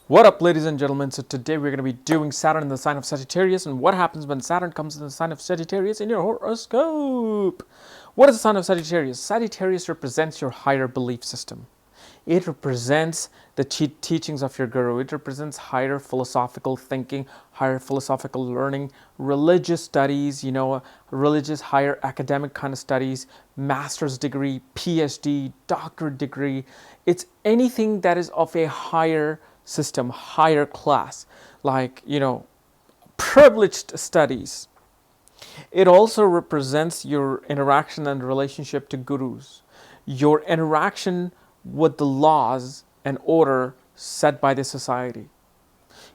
What up, ladies and gentlemen? So today we're going to be doing Saturn in the sign of Sagittarius and what happens when Saturn comes in the sign of Sagittarius in your horoscope. What is the sign of Sagittarius? Sagittarius represents your higher belief system. It represents the teachings of your guru. It represents higher philosophical thinking, higher philosophical learning, religious studies, religious higher academic kind of studies, master's degree, PhD, doctorate degree. It's anything that is of a higher system, higher class, like, privileged studies. It also represents your interaction and relationship to gurus, your interaction with the laws and order set by the society.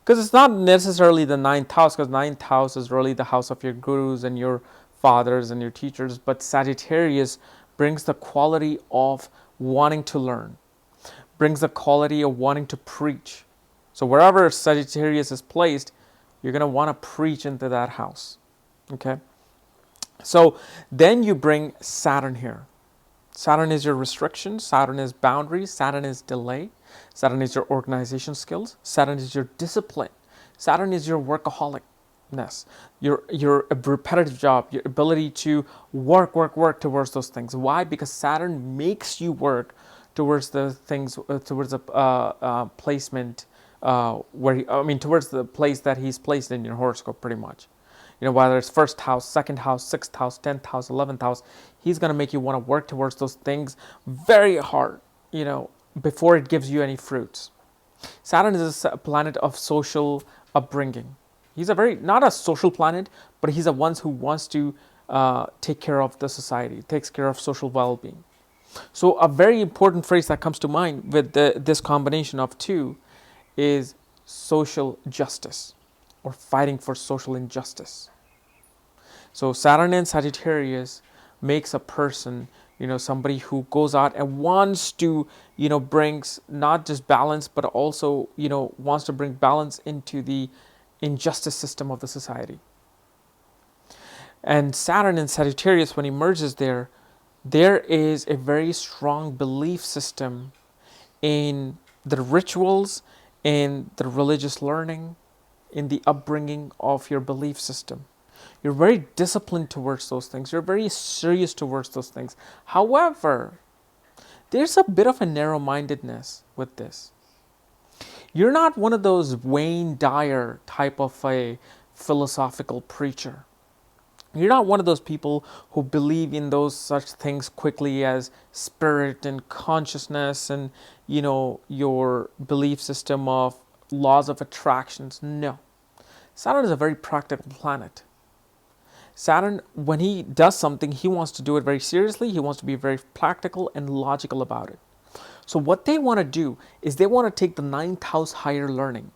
Because it's not necessarily the ninth house, because ninth house is really the house of your gurus and your fathers and your teachers, but Sagittarius brings the quality of wanting to learn, brings the quality of wanting to preach. So wherever Sagittarius is placed, you're going to want to preach into that house. Okay? So then you bring Saturn here. Saturn is your restriction, Saturn is boundaries, Saturn is delay, Saturn is your organization skills, Saturn is your discipline, Saturn is your workaholicness, your repetitive job, your ability to work towards those things. Why? Because Saturn makes you work towards the things, towards a placement towards the place that he's placed in your horoscope, pretty much. Whether it's first house, second house, sixth house, 10th house, 11th house, he's going to make you want to work towards those things very hard, before it gives you any fruits. Saturn is a planet of social upbringing. He's not a social planet, but he's the one who wants to take care of the society, takes care of social well-being. So a very important phrase that comes to mind with this combination of two is social justice, or fighting for social injustice. So Saturn and Sagittarius makes a person, somebody who goes out and wants to, brings not just balance, but also, wants to bring balance into the injustice system of the society. And Saturn and Sagittarius, when he merges there is a very strong belief system in the rituals, in the religious learning, in the upbringing of your belief system. You're very disciplined towards those things. You're very serious towards those things. However, there's a bit of a narrow-mindedness with this. You're not one of those Wayne Dyer type of a philosophical preacher. You're not one of those people who believe in those such things quickly as spirit and consciousness and, your belief system of laws of attractions. No. Saturn is a very practical planet. Saturn, when he does something, he wants to do it very seriously. He wants to be very practical and logical about it. So what they want to do is they want to take the ninth house higher learning,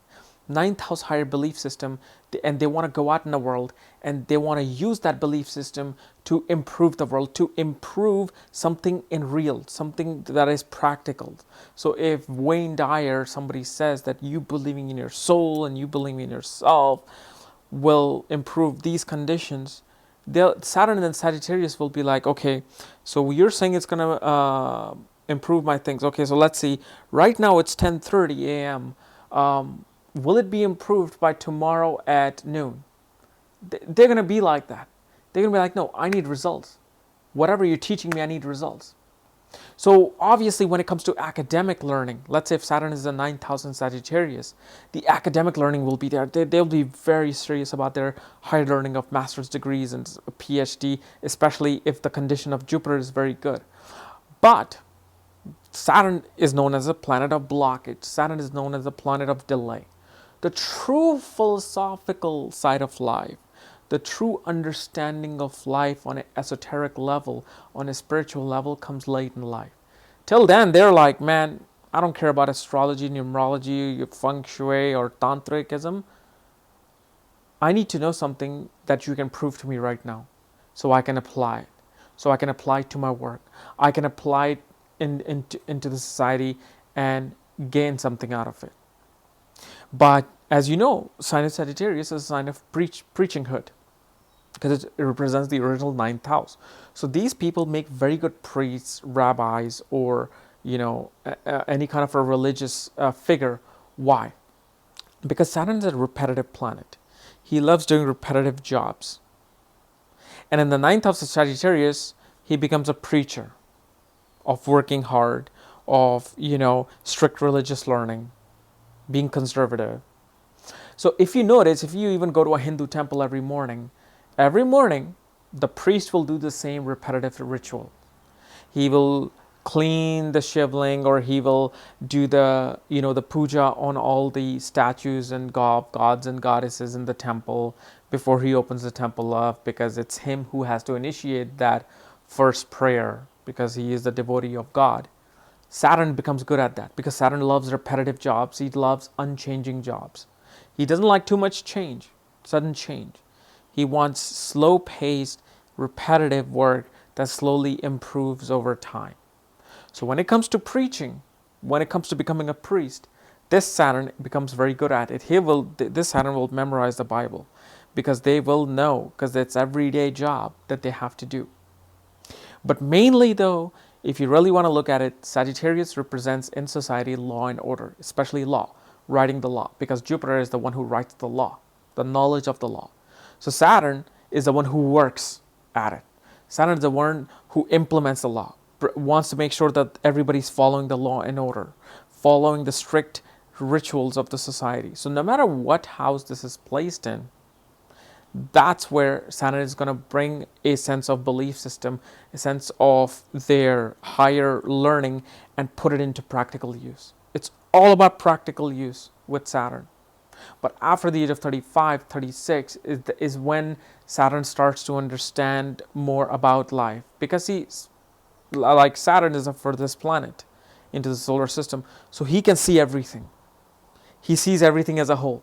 ninth house higher belief system, and they want to go out in the world and they want to use that belief system to improve the world, to improve something in real, something that is practical. So if Wayne Dyer, somebody says that you believing in your soul and you believing in yourself will improve these conditions, Saturn and Sagittarius will be like, okay, so you're saying it's going to improve my things. Okay, so let's see. Right now it's 10:30 a.m. Will it be improved by tomorrow at noon? They're going to be like that. They're going to be like, no, I need results. Whatever you're teaching me, I need results. So obviously when it comes to academic learning, let's say if Saturn is a 9,000 Sagittarius, the academic learning will be there. They'll be very serious about their higher learning of master's degrees and PhD, especially if the condition of Jupiter is very good. But Saturn is known as a planet of blockage. Saturn is known as a planet of delay. The true philosophical side of life, the true understanding of life on an esoteric level, on a spiritual level, comes late in life. Till then, they're like, man, I don't care about astrology, numerology, feng shui, or tantricism. I need to know something that you can prove to me right now so I can apply it. So I can apply it to my work. I can apply it into the society and gain something out of it. But as you know, sign of Sagittarius is a sign of preachinghood, because it represents the original ninth house. So these people make very good priests, rabbis, or any kind of a religious figure. Why? because Saturn is a repetitive planet. He loves doing repetitive jobs. And in the ninth house of Sagittarius, he becomes a preacher of working hard, of, strict religious learning, being conservative. So if you notice, if you even go to a Hindu temple every morning, the priest will do the same repetitive ritual. He will clean the shivling, or he will do the puja on all the statues and gods and goddesses in the temple before he opens the temple up, because it's him who has to initiate that first prayer, because he is the devotee of God. Saturn becomes good at that because Saturn loves repetitive jobs. He loves unchanging jobs. He doesn't like too much change, sudden change. He wants slow paced, repetitive work that slowly improves over time. So when it comes to preaching, when it comes to becoming a priest, this Saturn becomes very good at it. This Saturn will memorize the Bible because they will know, because it's everyday job that they have to do. But mainly though, if you really want to look at it, Sagittarius represents in society law and order, especially law, writing the law, because Jupiter is the one who writes the law, the knowledge of the law. So Saturn is the one who works at it. Saturn is the one who implements the law, wants to make sure that everybody's following the law and order, following the strict rituals of the society. So no matter what house this is placed in, that's where Saturn is going to bring a sense of belief system, a sense of their higher learning, and put it into practical use. It's all about practical use with Saturn. But after the age of 35, 36 is when Saturn starts to understand more about life, because Saturn is the furthest planet into the solar system, so he can see everything. He sees everything as a whole.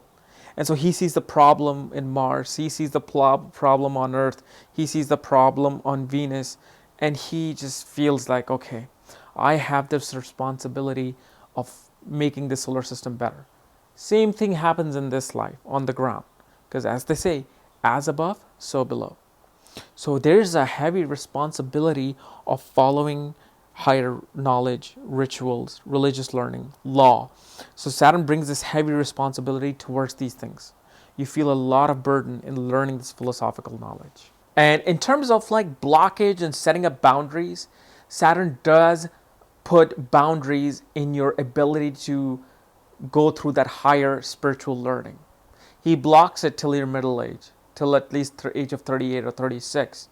And so he sees the problem in Mars, he sees the problem on Earth, he sees the problem on Venus, and he just feels like, okay, I have this responsibility of making the solar system better. Same thing happens in this life on the ground, because as they say, as above, so below. So there's a heavy responsibility of following higher knowledge, rituals, religious learning, law. So Saturn brings this heavy responsibility towards these things. You feel a lot of burden in learning this philosophical knowledge. And in terms of like blockage and setting up boundaries, Saturn does put boundaries in your ability to go through that higher spiritual learning. He blocks it till your middle age, till at least the age of 38 or 36.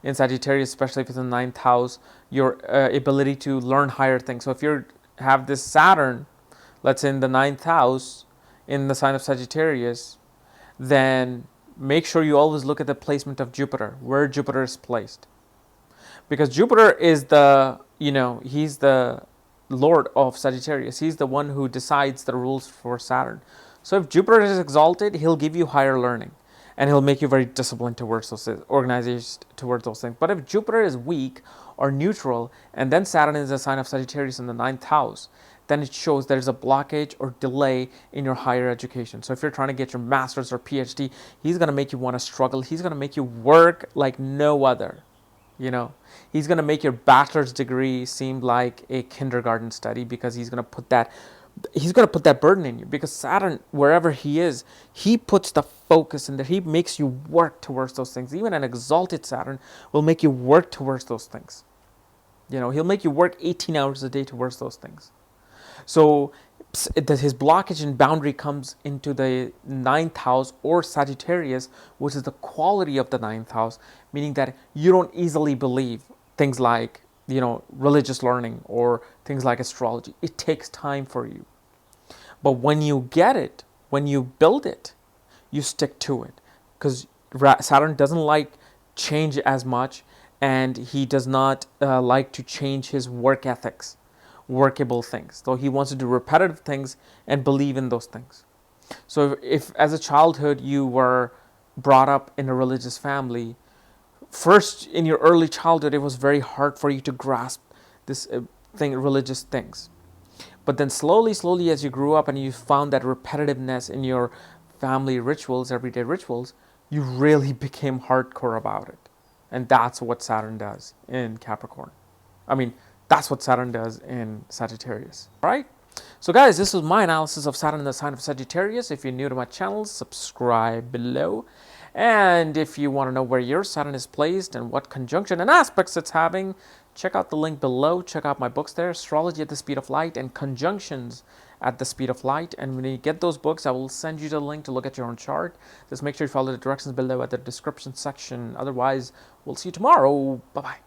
In Sagittarius, especially if it's in the ninth house, your ability to learn higher things. So if you have this Saturn, let's say in the ninth house, in the sign of Sagittarius, then make sure you always look at the placement of Jupiter, where Jupiter is placed. Because Jupiter is he's the Lord of Sagittarius. He's the one who decides the rules for Saturn. So if Jupiter is exalted, he'll give you higher learning. And he'll make you very disciplined towards those organized towards those things. But if Jupiter is weak or neutral, and then Saturn is a sign of Sagittarius in the ninth house, then it shows there's a blockage or delay in your higher education. So if you're trying to get your master's or PhD, he's going to make you want to struggle. He's going to make you work like no other. He's going to make your bachelor's degree seem like a kindergarten study, because he's going to put that burden in you, because Saturn, wherever he is, he puts the focus in there. He makes you work towards those things. Even an exalted Saturn will make you work towards those things. He'll make you work 18 hours a day towards those things. So his blockage and boundary comes into the ninth house or Sagittarius, which is the quality of the ninth house, meaning that you don't easily believe things like religious learning or things like astrology. It takes time for you. But when you get it, when you build it, you stick to it. Because Saturn doesn't like change as much, and he does not like to change his work ethics, workable things. So he wants to do repetitive things and believe in those things. So if as a childhood you were brought up in a religious family, first in your early childhood it was very hard for you to grasp this religious things. But then slowly as you grew up and you found that repetitiveness in your family rituals, everyday rituals, you really became hardcore about it. And that's what Saturn does in Capricorn. That's what Saturn does in Sagittarius, right? So guys, this was my analysis of Saturn in the sign of Sagittarius. If you're new to my channel, subscribe below. And if you want to know where your Saturn is placed and what conjunction and aspects it's having, check out the link below. Check out my books there, Astrology at the Speed of Light and Conjunctions at the Speed of Light. And when you get those books, I will send you the link to look at your own chart. Just make sure you follow the directions below at the description section. Otherwise, we'll see you tomorrow. Bye-bye.